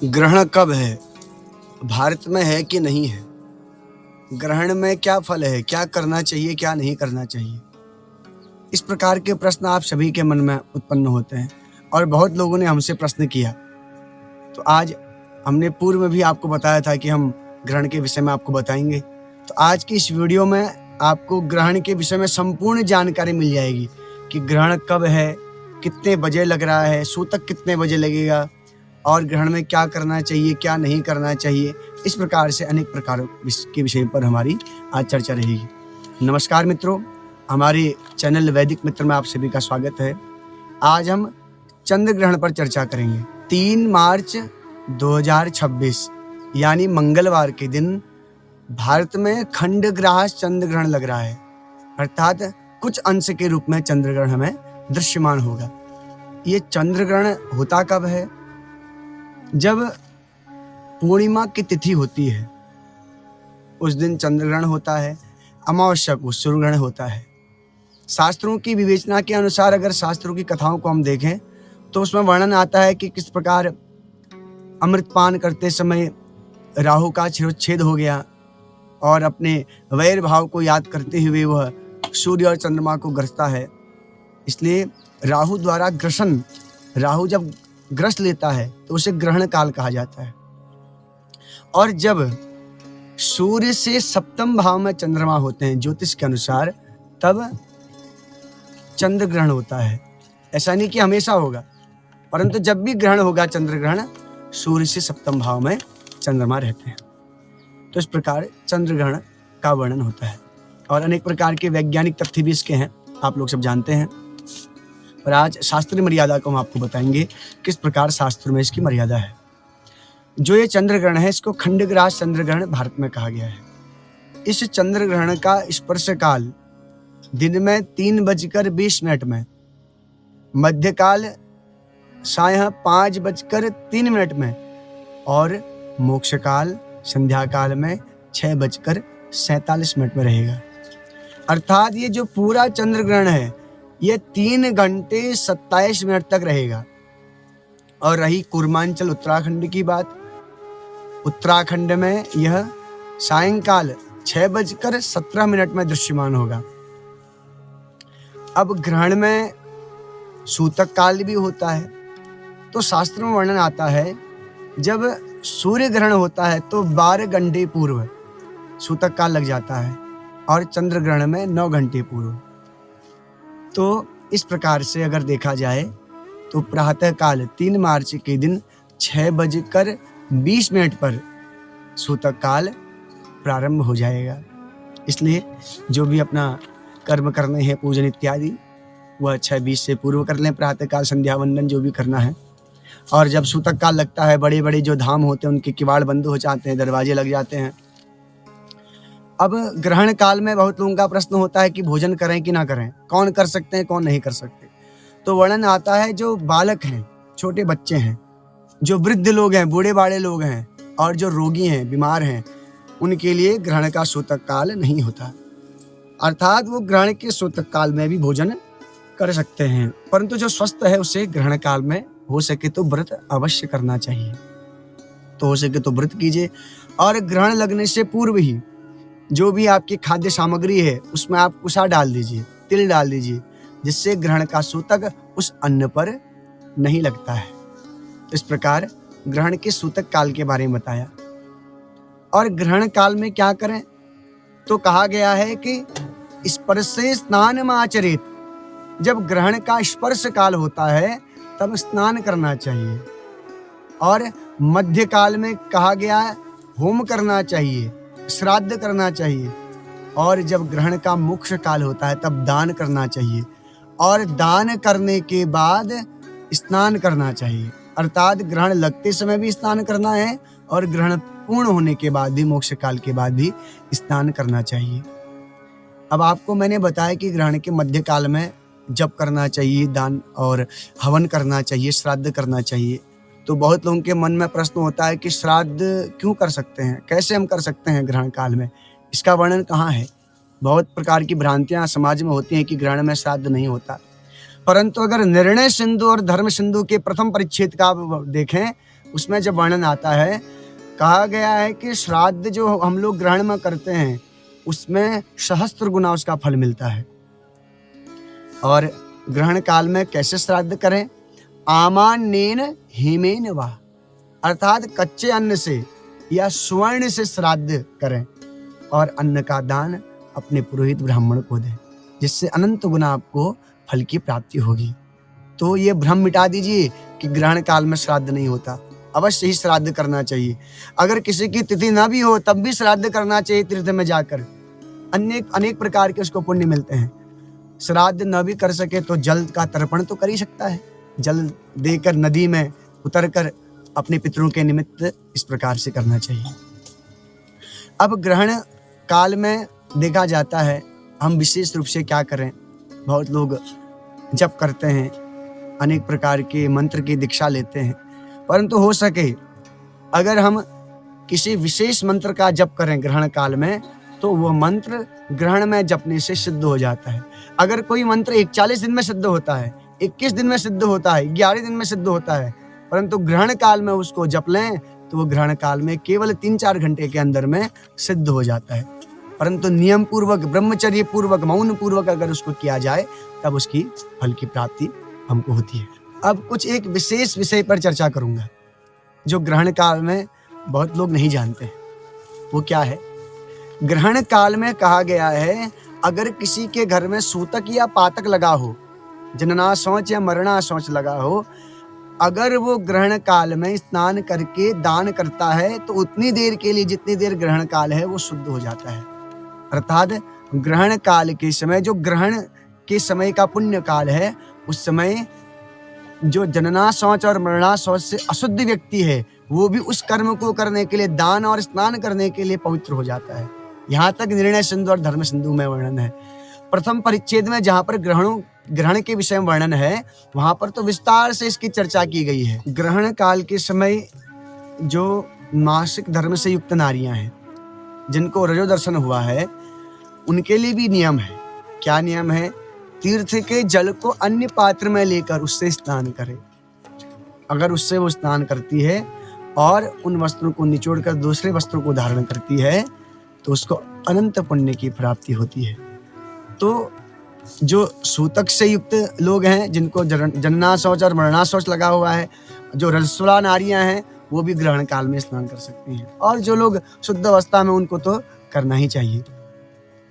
ग्रहण कब है? भारत में है कि नहीं है? ग्रहण में क्या फल है? क्या करना चाहिए, क्या नहीं करना चाहिए? इस प्रकार के प्रश्न आप सभी के मन में उत्पन्न होते हैं और बहुत लोगों ने हमसे प्रश्न किया। तो आज हमने पूर्व में भी आपको बताया था कि हम ग्रहण के विषय में आपको बताएंगे। तो आज की इस वीडियो में आपको ग्रहण के विषय में संपूर्ण जानकारी मिल जाएगी कि ग्रहण कब है, कितने बजे लग रहा है, सूतक कितने बजे लगेगा और ग्रहण में क्या करना चाहिए, क्या नहीं करना चाहिए। इस प्रकार से अनेक प्रकारों के विषय पर हमारी आज चर्चा रहेगी। नमस्कार मित्रों, हमारे चैनल वैदिक मित्र में आप सभी का स्वागत है। आज हम चंद्र ग्रहण पर चर्चा करेंगे। 3 मार्च 2026 यानी मंगलवार के दिन भारत में खंडग्रास चंद्र ग्रहण लग रहा है, अर्थात कुछ अंश के रूप में चंद्र ग्रहण हमें दृश्यमान होगा। ये चंद्र ग्रहण होता कब है? जब पूर्णिमा की तिथि होती है उस दिन चंद्र ग्रहण होता है, अमावस्या को सूर्य ग्रहण होता है। शास्त्रों की विवेचना के अनुसार अगर शास्त्रों की कथाओं को हम देखें तो उसमें वर्णन आता है कि किस प्रकार अमृतपान करते समय राहु का शिरोच्छेद हो गया और अपने वैर भाव को याद करते हुए वह सूर्य और चंद्रमा को ग्रसता है। इसलिए राहु द्वारा ग्रसन, राहु जब ग्रस लेता है तो उसे ग्रहण काल कहा जाता है। और जब सूर्य से सप्तम भाव में चंद्रमा होते हैं ज्योतिष के अनुसार, तब चंद्र ग्रहण होता है। ऐसा नहीं कि हमेशा होगा, परंतु जब भी ग्रहण होगा चंद्र ग्रहण, सूर्य से सप्तम भाव में चंद्रमा रहते हैं। तो इस प्रकार चंद्र ग्रहण का वर्णन होता है और अनेक प्रकार के वैज्ञानिक तथ्य भी इसके हैं, आप लोग सब जानते हैं। और आज शास्त्रीय मर्यादा को हम आपको बताएंगे किस प्रकार शास्त्र में इसकी मर्यादा है। जो ये चंद्र ग्रहण है इसको खंडग्रास चंद्र ग्रहण भारत में कहा गया है। इस चंद्र ग्रहण का स्पर्श काल दिन में 3:20 में, मध्यकाल सायं 5:03 में और मोक्ष काल संध्या काल में 6:47 में रहेगा। अर्थात ये जो पूरा चंद्र ग्रहण है ये 3 घंटे 27 मिनट तक रहेगा। और रही कूर्मांचल उत्तराखंड की बात, उत्तराखंड में यह सायंकाल 6:17 में दृश्यमान होगा। अब ग्रहण में सूतक काल भी होता है। तो शास्त्र में वर्णन आता है जब सूर्य ग्रहण होता है तो 12 घंटे पूर्व सूतक काल लग जाता है और चंद्र ग्रहण में 9 घंटे पूर्व। तो इस प्रकार से अगर देखा जाए तो प्रातः काल 3 मार्च के दिन 6:20 पर सूतक काल प्रारंभ हो जाएगा। इसलिए जो भी अपना कर्म करने हैं, पूजन इत्यादि, वह 6:20 से पूर्व कर लें। प्रातः काल संध्या वंदन जो भी करना है। और जब सूतक काल लगता है, बड़े बड़े जो धाम होते हैं उनके किवाड़ बंद हो जाते हैं, दरवाजे लग जाते हैं। अब ग्रहण काल में बहुत लोगों का प्रश्न होता है कि भोजन करें कि ना करें, कौन कर सकते हैं, कौन नहीं कर सकते। तो वर्णन आता है जो बालक हैं, छोटे बच्चे हैं, जो वृद्ध लोग हैं, बूढ़े बाड़े लोग हैं और जो रोगी हैं, बीमार हैं, उनके लिए ग्रहण का सूतक काल नहीं होता। अर्थात वो ग्रहण के सूतक काल में भी भोजन कर सकते हैं, परंतु जो स्वस्थ है उसे ग्रहण काल में हो सके तो व्रत अवश्य करना चाहिए। तो हो सके तो व्रत कीजिए और ग्रहण लगने से पूर्व ही जो भी आपकी खाद्य सामग्री है उसमें आप कुसा डाल दीजिए, तिल डाल दीजिए, जिससे ग्रहण का सूतक उस अन्न पर नहीं लगता है। तो इस प्रकार ग्रहण के सूतक काल के बारे में बताया। और ग्रहण काल में क्या करें? तो कहा गया है कि स्पर्शे स्नानमाचरेत। जब ग्रहण का स्पर्श काल होता है तब स्नान करना चाहिए। और मध्य काल में कहा गया है होम करना चाहिए, श्राद्ध करना चाहिए। और जब ग्रहण का मोक्ष काल होता है तब दान करना चाहिए और दान करने के बाद स्नान करना चाहिए। अर्थात ग्रहण लगते समय भी स्नान करना है और ग्रहण पूर्ण होने के बाद भी, मोक्ष काल के बाद भी स्नान करना चाहिए। अब आपको मैंने बताया कि ग्रहण के मध्य काल में जप करना चाहिए, दान और हवन करना चाहिए, श्राद्ध करना चाहिए। तो बहुत लोगों के मन में प्रश्न होता है कि श्राद्ध क्यों कर सकते हैं, कैसे हम कर सकते हैं ग्रहण काल में, इसका वर्णन कहाँ है? बहुत प्रकार की भ्रांतियां समाज में होती हैं कि ग्रहण में श्राद्ध नहीं होता। परंतु अगर निर्णय सिंधु और धर्म सिंधु के प्रथम परिच्छेद का आप देखें उसमें जब वर्णन आता है, कहा गया है कि श्राद्ध जो हम लोग ग्रहण में करते हैं उसमें सहस्त्र गुना उसका फल मिलता है। और ग्रहण काल में कैसे श्राद्ध करें? आमान्येन हेमेन वा, अर्थात कच्चे अन्न से या स्वर्ण से श्राद्ध करें और अन्न का दान अपने पुरोहित ब्राह्मण को दें, जिससे अनंत गुना आपको फल की प्राप्ति होगी। तो ये भ्रम मिटा दीजिए कि ग्रहण काल में श्राद्ध नहीं होता। अवश्य ही श्राद्ध करना चाहिए। अगर किसी की तिथि ना भी हो तब भी श्राद्ध करना चाहिए। तीर्थ में जाकर अनेक प्रकार के उसको पुण्य मिलते हैं। श्राद्ध न भी कर सके तो जल का तर्पण तो कर ही सकता है। जल देकर नदी में उतरकर अपने पितरों के निमित्त इस प्रकार से करना चाहिए। अब ग्रहण काल में देखा जाता है हम विशेष रूप से क्या करें। बहुत लोग जप करते हैं, अनेक प्रकार के मंत्र की दीक्षा लेते हैं, परंतु हो सके अगर हम किसी विशेष मंत्र का जप करें ग्रहण काल में तो वो मंत्र ग्रहण में जपने से सिद्ध हो जाता है। अगर कोई मंत्र 41 दिन में सिद्ध होता है, 21 दिन में सिद्ध होता है, 11 दिन में सिद्ध होता है, परंतु ग्रहण काल में उसको जप लें तो वो ग्रहण काल में केवल 3-4 घंटे के अंदर में सिद्ध हो जाता है। परंतु नियम पूर्वक, ब्रह्मचर्य पूर्वक, मौन पूर्वक अगर उसको किया जाए तब उसकी फल की प्राप्ति हमको होती है। अब कुछ एक विशेष विषय पर चर्चा करूंगा जो ग्रहण काल में बहुत लोग नहीं जानते हैं। वो क्या है? ग्रहण काल में कहा गया है अगर किसी के घर में सूतक या पातक लगा हो, जनना शौच या मरना शौच लगा हो, अगर वो ग्रहण काल में स्नान करके दान करता है तो उतनी देर के लिए जितनी देर ग्रहण काल है वो शुद्ध हो जाता है। अर्थात ग्रहण काल के समय, जो ग्रहण के समय का पुण्य काल है, उस समय जो जनना शौच और मरना शौच से अशुद्ध व्यक्ति है वो भी उस कर्म को करने के लिए, दान और स्नान करने के लिए पवित्र हो जाता है। यहाँ तक निर्णय सिंधु और धर्म सिंधु में वर्णन है। प्रथम परिच्छेद में जहाँ पर ग्रहण के विषय में वर्णन है वहां पर तो विस्तार से इसकी चर्चा की गई है। ग्रहण काल के समय जो मासिक धर्म से युक्त नारियां हैं जिनको रजो दर्शन हुआ है उनके लिए भी नियम है। क्या नियम है? तीर्थ के जल को अन्य पात्र में लेकर उससे स्नान करे। अगर उससे वो स्नान करती है और उन वस्त्रों को निचोड़कर दूसरे वस्त्रों को धारण करती है तो उसको अनंत पुण्य की प्राप्ति होती है। तो जो सूतक से युक्त लोग हैं जिनको जनना शौच और मरना शौच लगा हुआ है, जो रजस्वला नारियां हैं वो भी ग्रहण काल में स्नान कर सकती हैं, और जो लोग शुद्ध अवस्था में उनको तो करना ही चाहिए।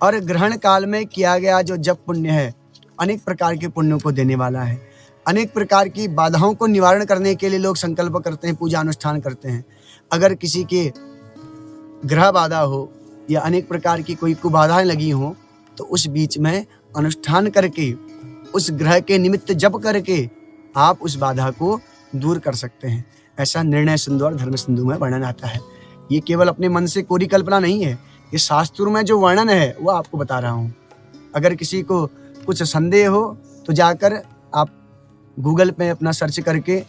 और ग्रहण काल में किया गया जो जप पुण्य है अनेक प्रकार के पुण्यों को देने वाला है। अनेक प्रकार की बाधाओं को निवारण करने के लिए लोग संकल्प करते हैं, पूजा अनुष्ठान करते हैं। अगर किसी के ग्रह बाधा हो या अनेक प्रकार की कोई कुबाधाएं लगी हो तो उस बीच में अनुष्ठान करके, उस ग्रह के निमित्त जप करके आप उस बाधा को दूर कर सकते हैं। ऐसा निर्णय सिंधु और धर्म सिंधु में वर्णन आता है। ये केवल अपने मन से कोरी कल्पना नहीं है, ये शास्त्रों में जो वर्णन है वो आपको बता रहा हूँ। अगर किसी को कुछ संदेह हो तो जाकर आप गूगल पे अपना सर्च करके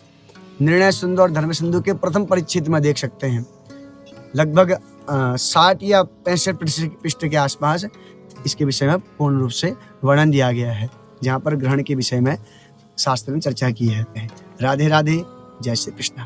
निर्णय सिंधु और धर्म सिंधु के प्रथम परिच्छेद में देख सकते हैं। लगभग 60 या 65 पृष्ठ के आसपास इसके विषय में पूर्ण रूप से वर्णन दिया गया है, जहाँ पर ग्रहण के विषय में शास्त्र में चर्चा की है। राधे राधे, जय श्री कृष्ण।